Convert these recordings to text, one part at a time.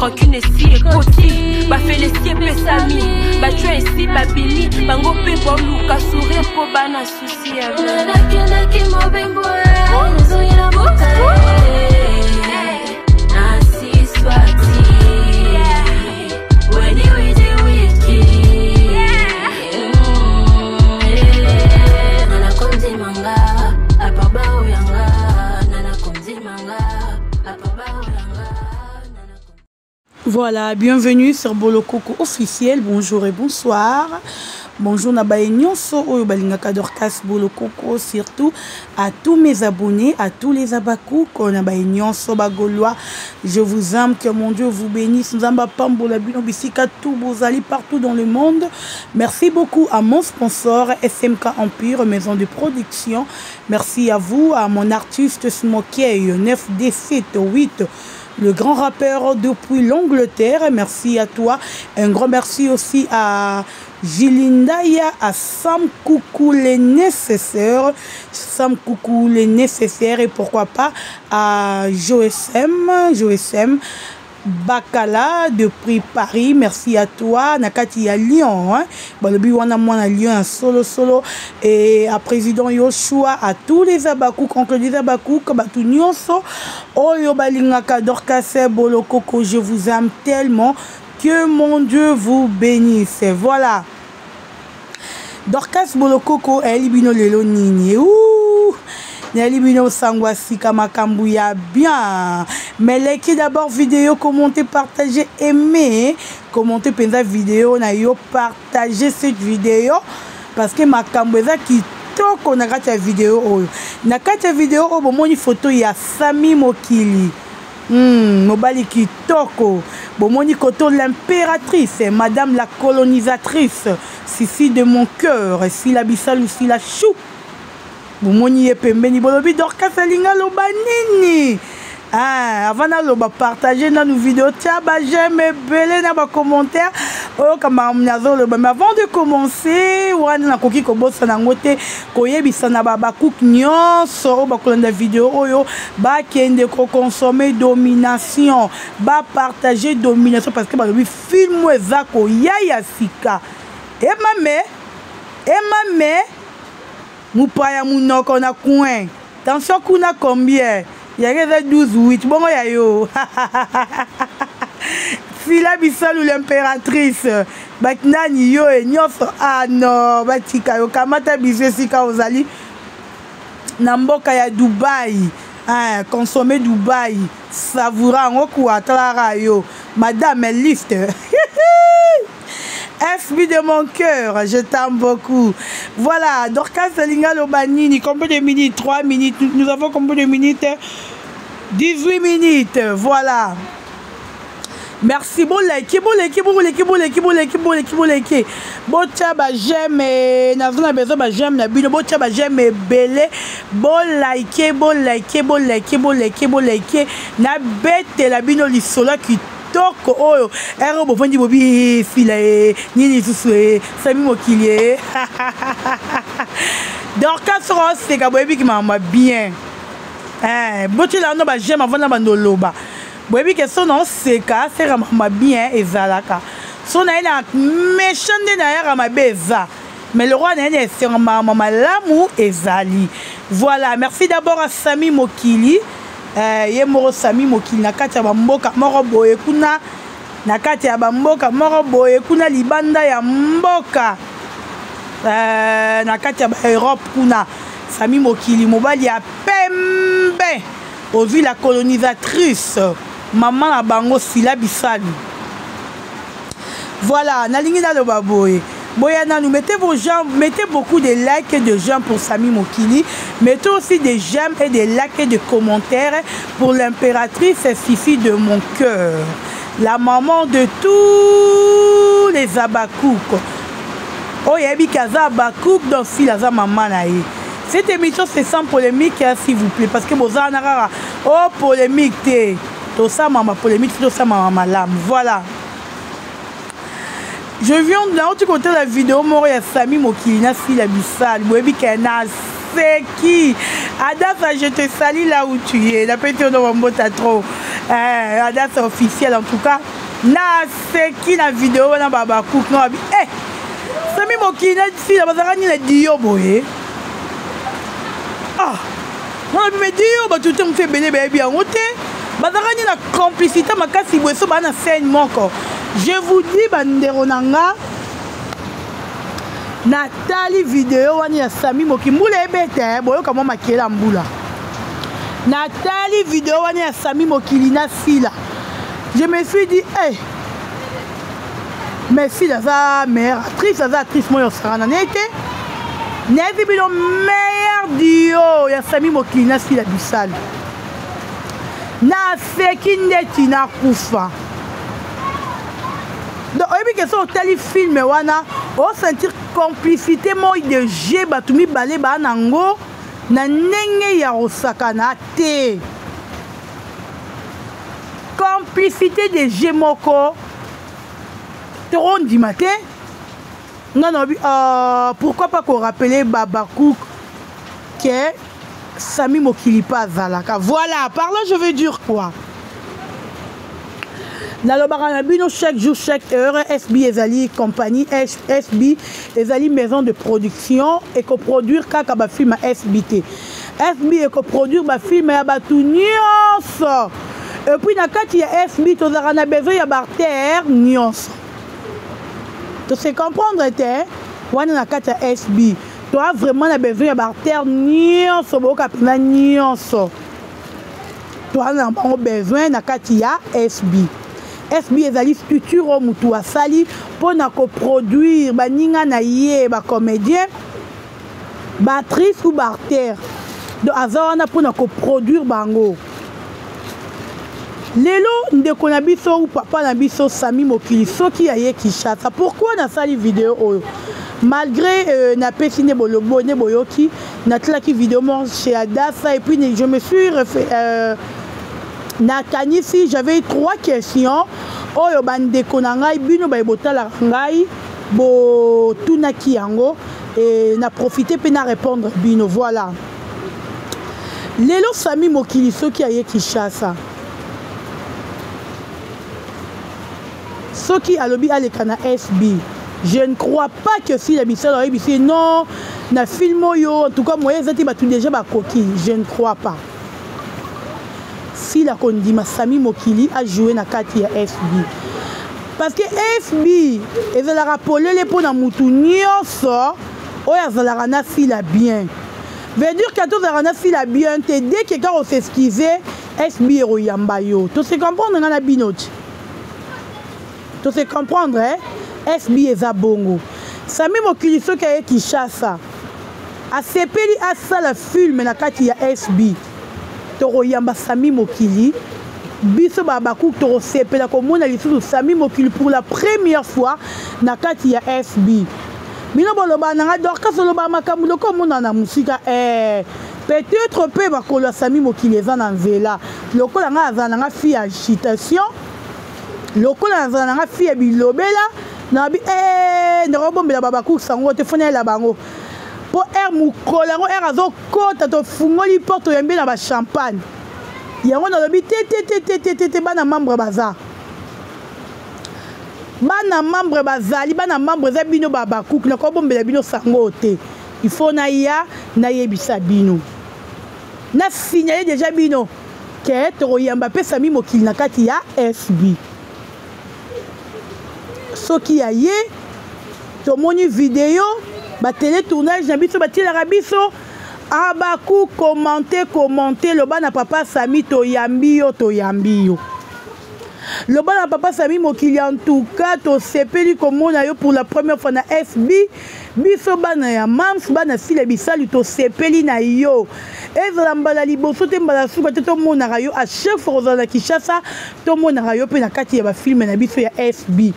rancune esi ekoti bafelesi epesami batue esi babili bango mpe boluka sourire mpo bana susi ya nakendaki mobembo nazongi na botale nasi swati weni widi wiki nanakonzi manga apabao yanga nanakonzi manga apabao yanga. Voilà, bienvenue sur Bolokoko officiel. Bonjour et bonsoir. Bonjour Nabaye Nyonso, Oyo Balingaka Dorcas Bolokoko, surtout à tous mes abonnés, à tous les abakou, Nabaye Nyonso Bagolois. Je vous aime, que mon Dieu vous bénisse. Nzamba Pambola Bino Bisika tout Bozali partout dans le monde. Merci beaucoup à mon sponsor SMK Empire, maison de production. Merci à vous, à mon artiste Smokey 9D78. Le grand rappeur depuis l'Angleterre. Merci à toi. Un grand merci aussi à Gilindaya, à Sam Coucou les nécessaires. Sam Coucou les nécessaires. Et pourquoi pas à Joesm Bakala depuis Paris. Merci à toi. Nakati à Lyon. Balobi wana mwana Lyon solo. Et à président Yoshua, à tous les abakou, contre les abakou, kabatu nyonso. Oyo balingaka Dorcas Bolokoko, je vous aime tellement. Que mon Dieu vous bénisse. Voilà. Dorcas Bolokoko, elibino lelo nini. Ouh. Nelibino sangwasi kamakambuya bien. Mais likez d'abord vidéo, commentez, partagez, aimez. Commentez penza vidéo, na yo partagez cette vidéo. Parce que makambweza qui toko na kati ya vidéo oyo. Na kati ya vidéo oyo bomoni photo ya Sami Mokili. Mobali kitoko. Bomoni koto l'impératrice, madame la colonisatrice. Sissi de mon cœur, si la bissal ou si la chou. Bomoni epembeni bolobi Dorcas alinga loba nini. Avant de le partager dans nos vidéos, j'aime belé dans les commentaires. Mais avant de commencer, on a koki ko bossa na ngote ko yebisa na baba cook nyonso ba kolanda vidéo oyo ba kende ko consommer domination, ba partager domination parce que ba bi film eza ko yaya sika. Et mame mupaya munoko na coin. Attention kuna combien? Il y a 12-8. Bon, il y a yo. Fila Bissalou l'impératrice. Baknani yo et nyof. Ah non. Batika yo. Kamata bisé sika ozali. Namboka ya Dubaï. Consommer Dubaï. Savoura ngoku atlara yo. Madame elle liste. FB de mon cœur, je t'aime beaucoup. Voilà, Dorcas Linga Lobanini, combien de minutes? 3 minutes. Nous avons combien de minutes? 18 minutes. Voilà. Merci. Bon like. Bon tchaba j'aime. Nazona besoin ba j'aime na bino. Bon tchaba j'aime belé. Bon like. Na bête la bino lisola qui toko oyo ero bofondi bobi fila nini susue Sami Mokili Dorcas Ross ka boyebi ki mama bien boti la no ba j'aime avant na bandoloba boyebi ke son non seka sera mama bien ezalaka son na ina méchant de na ya mabeza mais le roi na ina sera mama malamu ezali. Voilà, merci d'abord à Sami Mokili. Ye moro Sami Mokili na kati ya bamboka moro boye kuna na kati ya bamboka moro boye kuna libanda ya mboka na kati ya Europe kuna Sami Mokili mobali ya pembe ozu la colonisatrice maman na bango Sila Bissali. Voilà, nalingi na lo baboye. Boyana, nous mettez vos j'aime, mettez beaucoup de likes et de j'aime pour Sami Mokili. Mettez aussi des j'aime et des likes et des commentaires pour l'impératrice Fifi de mon cœur. La maman de tous les abakouk. Oh, yebi kaza abakouk dans filaza maman naïe. Cette émission c'est sans polémique s'il vous plaît parce que boza narara. Oh polémique té. Tout ça maman polémique, tout ça maman malam. Voilà. Je viens de l'autre côté de la vidéo, moi, il y a Sami Mokili, na Sila Bissali, Boebi Kena, c'est qui? Adas, je te salue là où tu es. La petite de mon mot trop. Adas officiel en tout cas. na seki na vidéo wana babacook no abi Sami Mokili na fille bazaka ni na dio boye moi je me dis bah tout me fait belé bien ôté bazaka ni na complicité makasi boeso ba na scène moko je vous dis bandero nanga Nathalie vidéo wani ya Sami Mokili mbula ebete boyo kama makela mbula Nathalie vidéo wani ya Sami Mokili na fila je me suis dit mais si la meilleure actrice moi sera en été n'est-ce le meilleur duo ya Sami Mokili na fila du sale na feki ndeti na kufa donc oyebi ke so otali film wana o sentir complicité moi de jeu batumi balé ba nango na ndenge ya osakana te complicité de jeu moko trop du matin non pourquoi pas qu'on rappelle Babacook que Sami Mokili pas zalaka voilà par là je veux dire quoi dans le baranabino chaque jour chaque heure SB ezali compagnie SB ezali maison de production et coproduire kaka ba film SBT SB et coproduire ba film ya batu nyonso et puis na kati ya SB tozaka na besoin ya barter nyonso tu sais comprendre te wana na kati ya SB tu as vraiment na besoin ya barter nyonso boka pina nyonso tu as na besoin na kati ya SB SB ezali structure mutu asali pona coproduire baninga na ye ba comédien ba actrice ou ba acteur donc azawana pona coproduire bango lelo ndeko na biso ou papa na biso Sami Mokili soki aye Kinshasa pourquoi na sali vidéo oyo malgré na pesine bolobo ne boyoki na tlaki vidéo mon chez Adassa et puis je me suis na kanisi j'avais 3 questions oyo bandeko na ngai bino ba botala ngai bo tunaki yango et na profiter pe na répondre bino voilà lelo Sami Mokili soki aye Kinshasa soki alobi aleka na SB je ne crois pas que si la bisel aurait dit non na film oyo en tout cas moi ezati ba tout déjà ba koki je ne crois pas si la kondima Sami Mokili a joué na kati ya SB parce que SB ezalaka polele pona mutu nyonso oyo azalaka na fila bien veut dire que tozalaka na fila bien te dès que quand on s'excuser SB eroyamba yo to se comprendre nga na binoti to se comprendre SB eza bongo Sami Mokili soki aye Kinshasa asepeli asala film na kati ya SB toroyamba Sami Mokili biso Babacook torosepela komona lisusu Sami Mokili pour la première fois na kati ya SB bino boloba nanga Dorcas oloba makambo loko mona na musika peut-être pe bakolo Sami Mokili eza na nzela lokola nga aza nanga fille ya agitation lokola aza nanga fille ya bilobela na bi ndorobombela Babacook sango te fona la bango po mukola ngo azokota to fungoli porte yembe na ba champagne yango na lobi te bana membre baza bazali bana membre za bino Babacook na ko bombela bino sango te il faut na yebisa bino na signaler déjà bino que toroyamba pe Sami Mokili na kati ya SB soki aye tomoni vidéo ba télé tournage na biso batilaka biso Babacook commenter loba na papa Sami toyambi yo loba na papa Sami Mokili en tout cas to sepeli komona yo pour la première fois na SB biso bana ya mams bana sile bisali to sepeli na yo ezala mbala liboso te mbala suka te tomonaka yo à chaque fois ozala Kinshasa tomonaka yo pe na kati ya ba film na biso ya SB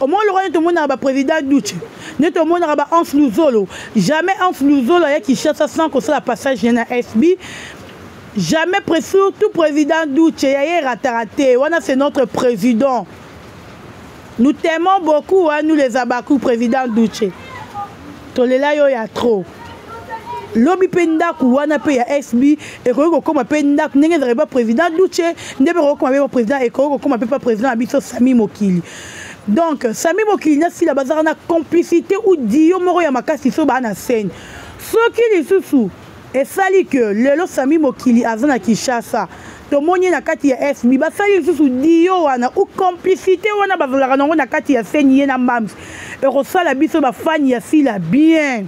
au moins le roi tout le monde a président Douche ne tout le monde a Hans Luzolo jamais Hans Luzolo a qui cherche sans que ça la passage na SB jamais tout président Douche a raté on c'est notre président nous t'aimons beaucoup hein, nous les Babacook président Douche to le là yo ya trop lobi pe ndaku wana pe ya SB ekoki kokoma pe ndaku ndenge ezalaki ba président Duce nde pe kokoma pe ba président ekoki kokoma pe pa président na biso Sami Mokili. Donc Sami Mokili nasila bazaka na complicité ou dio moko ya makasi so ba na scène soki lisusu esali que lelo Sami Mokili aza na Kinshasa tomoni na kati ya SB basali lisusu dio wana ou complicité wana bazolaka nango na kati ya scène ye na Mams ekosala biso bafani ya sila bien.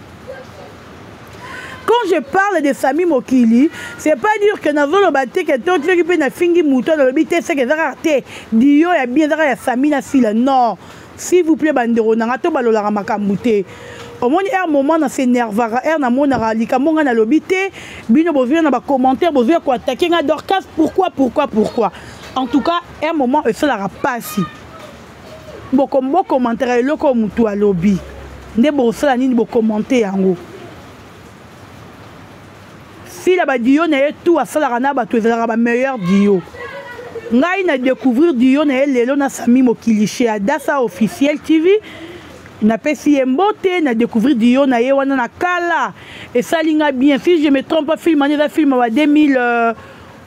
Quand je parle de Sami Mokili, c'est pas dire que nous avons battu que tout le monde a fini mouton dans le bité, c'est que ça a été dio ya bien ça ya Sami na sila. Non, s'il vous plaît bandero na to balola makamute. Au moins un moment na s'énervera, na mona ralika monga na lobité, bino bozwe na ba commentaire, bozwe ko attaquer nga Dorcas pourquoi. En tout cas, un moment ça la passe. Boko commentaire loko mutu a lobby. Ne bo sala nini bo commenter yango. Si la dio na tout à ça na ba to ezala meilleur dio. Ngai na découvrir dio na lelo na Sami Mokili chez Adassa officiel TV. Na pesi mbote na découvrir dio na ye wana na kala et ça linga bien si je me trompe pas film en film wa 2000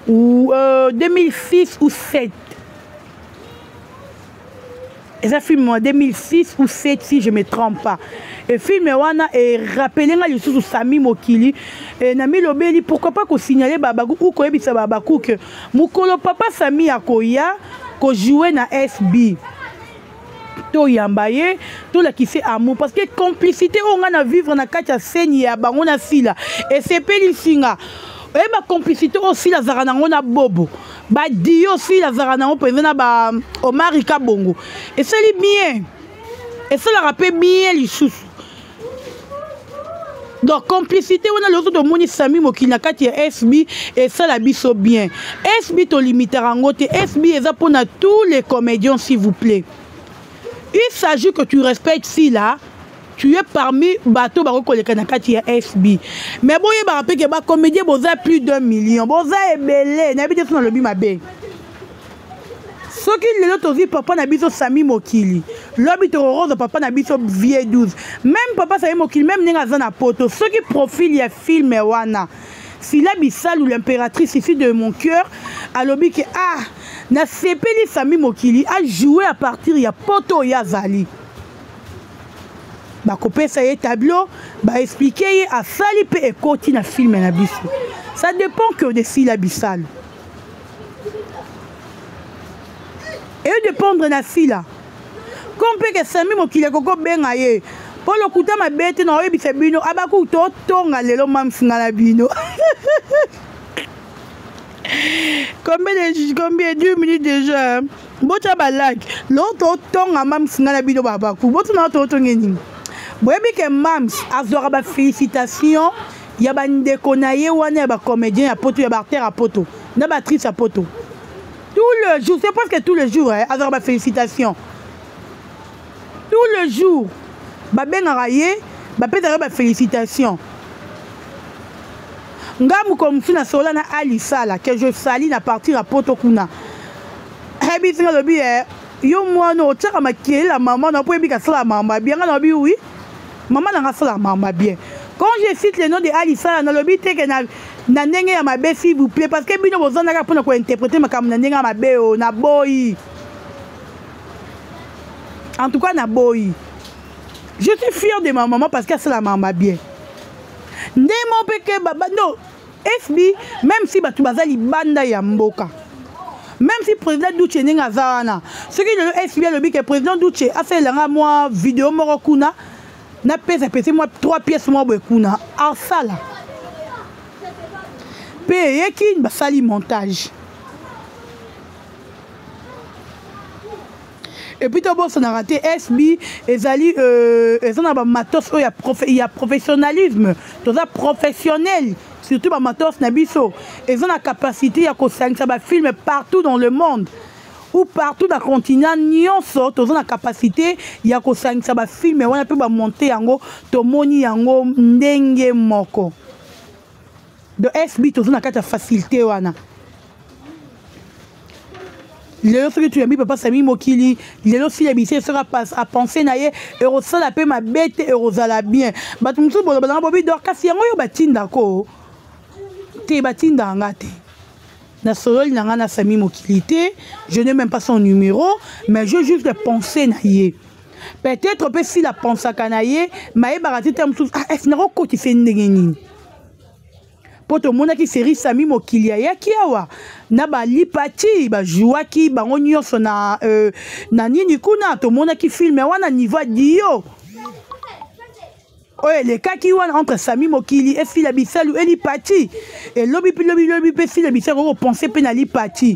ou 2006 ou 7. Et ça film en 2006 ou 7 si je me trompe pas. Et film wana et rappelé nga lisusu Sami Mokili et na milobeli pourquoi pas ko signaler babaku ou ko ebisa babaku que mukolo papa Sami akoya ko jouer na SB to yambaye to la qui fait amour parce que complicité on a vivre na kati ya scène ya bango na sila et c'est peli singa et ba complicité aussi la zara nango na bobo ba dio aussi la zara nango pezena ba Omarika bongo et c'est bien et ça la rappelle bien les sous. Donc complicité on a le de moni Sami Mokili na kati ya SB et ça la biso bien SB to limiter rango te SB eza pour tous les comédiens s'il vous plaît. Il s'agit que tu respectes si là tu es parmi bateau barokoleka na kati ya SB mais bon il va rappeler que ba comédien boza plus d'1 million boza ebele na bité sur le bi mabe ce qui le tozi papa na biso Sami Mokili l'habit rose papa na biso vie 12 même papa Sami Mokili même ninga za na poto ce qui profile ya film wana si la bisal ou l'impératrice ici de mon cœur alobi que na sepeli Sami Mokili a joué à partir ya poto ya zali ba kopesa ye tableau ba expliquer a sali pe ekoti na film na biso ça dépend que de si la bisal et dépendre na sila comme que Sami Mokili koko benga ye pour le kuta ma bête na oyebisa bino abaku to tonga lelo mamsinga na bino. Combien 2 minutes déjà bota ba like l'autre tonga mamsinga na bino babaku bota na to ngeni boyebi ke mams azora ba félicitations ya ba ndeko na ye wana ba comédien ya poto ya ba artère à poto na ba actrice à poto tout le jour c'est presque tous les jours azora ba félicitations tout le jour ba bengara ye ba pesa ba félicitations ngamu comme si na sola na alisala que je sali na partir à poto kuna hebi singa lobi yo mwana otaka makele la maman na po ebi ka sala mama bien na lobi oui maman na sala mama bien quand je cite le nom de alisala na lobi te que na ndenge ya mabe s'il vous plaît parce que bino bozana ka pona ko interpréter makam na ndenge ya mabe o na boy en tout cas na boy je suis fier de ma maman parce qu'elle sala mama bien. Ndemo peke baba no SB même si batu bazali banda ya mboka même si président Duce ninga zana ce qui le SB le que président Duce a fait la moi vidéo moko kuna na pesa moi 3 pièces moi kuna en sala paye qui basali montage et puis d'abord ça a raté SB ezali ezana ba matos il y a professionnalisme tout ça professionnel surtout ba matos na biso ezana capacité ya ko sangisa ba film partout dans le monde ou partout dans le continent nyonso tout ça capacité ya ko sangisa ba film wana pe ba monter yango to moni yango ndenge moko de SB tout ça na kata facilité wana. lelo soki tuyambi papa Sami Mokili lelo fille bise sera pas à penser na ye erosala pe ma bête erosala bien bato musu bolo bana bobi Dorcas yango yo batinda ko te batinda ngate na sololi na nga na Sami Mokili te je n'ai même pas son numéro mais je juste penser na ye peut-être pe si la pense kana ye maye barati te musu est na ko ti fait ndenge nini poto mona ki série Sami Mokili ya kiawa na ba lipati ba jouaki bango nyonso na na nini kuna to mona ki film wana niveau dio oye le kaki wana entre Sami Mokili et Fila Bisalu et lipati et lobi pe Fila Bisalu ko penser pe na lipati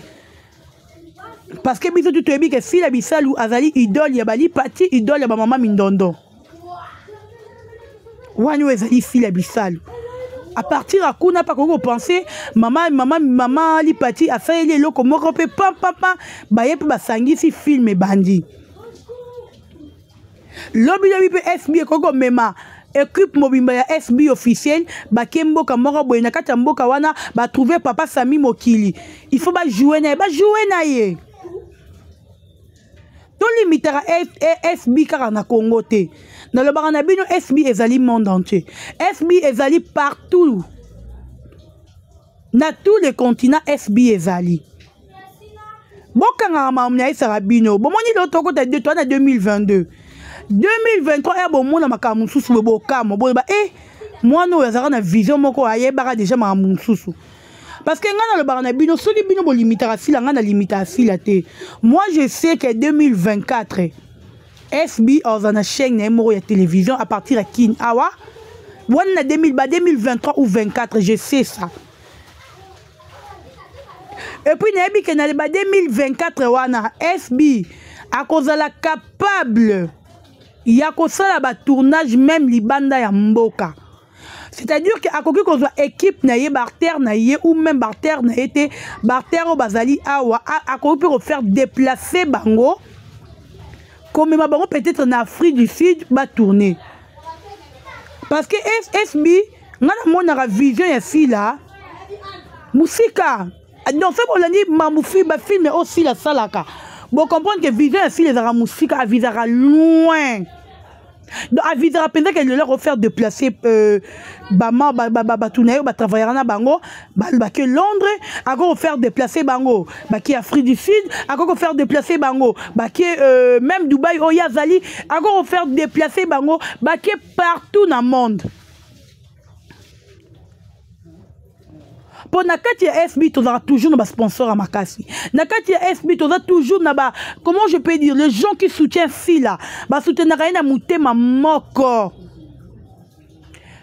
parce que biso tu ebi que Fila Bisalu azali idole ya ba lipati idole ya ba mama Mindondo wani ezali Fila Bisalu à partir à kuna pas qu'on penser maman lipati a fait les locaux moko pe papa ba yep ba sangisi film bandi lobi pe SB koko mema équipe mobimba ya SB officiel ba kemboka moko boye na kati mboka wana ba trouver papa Sami Mokili il faut ba jouer na ye to limitera SB kaka na Congo te dans le baranabino SB ezali monde entier SB ezali partout na tous les continents SB ezali bokanga mamna isarabino bomoni lo toko ta 2022 2023 ya bomona makamu susu bokamo boba moi no yazaka na vision moko ayebaka déjà makamu susu parce que ngana le baranabino soki bino bo limitera sila ngana limita sila te moi je sais que 2024 SB a chaîne de télévision à partir de Kin Awa. 2023 ou 2024, je sais ça. Et puis, dans 2024, SB a cause la capable. Il y a cause la tournage même libanda ya mboka. C'est-à-dire que à côté qu'on soit équipe na ye barter na ye ou même barter na été barter au bazali awa à côté pour faire déplacer bango. Comme ma bango peut-être en Afrique du Sud va tourner parce que SB ngana mona vision ya fila musika donc c'est pour l'année mamoufi ba film aussi la salaka bon comprendre que vision ya fila za musika avisera loin donc avisera peut-être que leur offert de placer bama ba tourner ba travailler na bango ba que Londres encore faire déplacer bango ba qui Afrique du Sud encore faire déplacer bango ba qui même Dubaï o yazali encore faire déplacer bango ba qui partout dans le monde pour nakati ya SB tu auras toujours na sponsor à makasi nakati ya SB tu auras toujours na ba comment je peux dire les gens qui soutiennent fila ba soutenir na mutema moko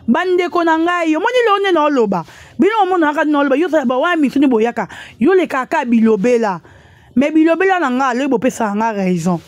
bande konanga yo moni lone na loba bino mona ka na loba yo sa ba wa mi suni boyaka yo le kaka bilobela mais bilobela na nga le bo pesa nga raison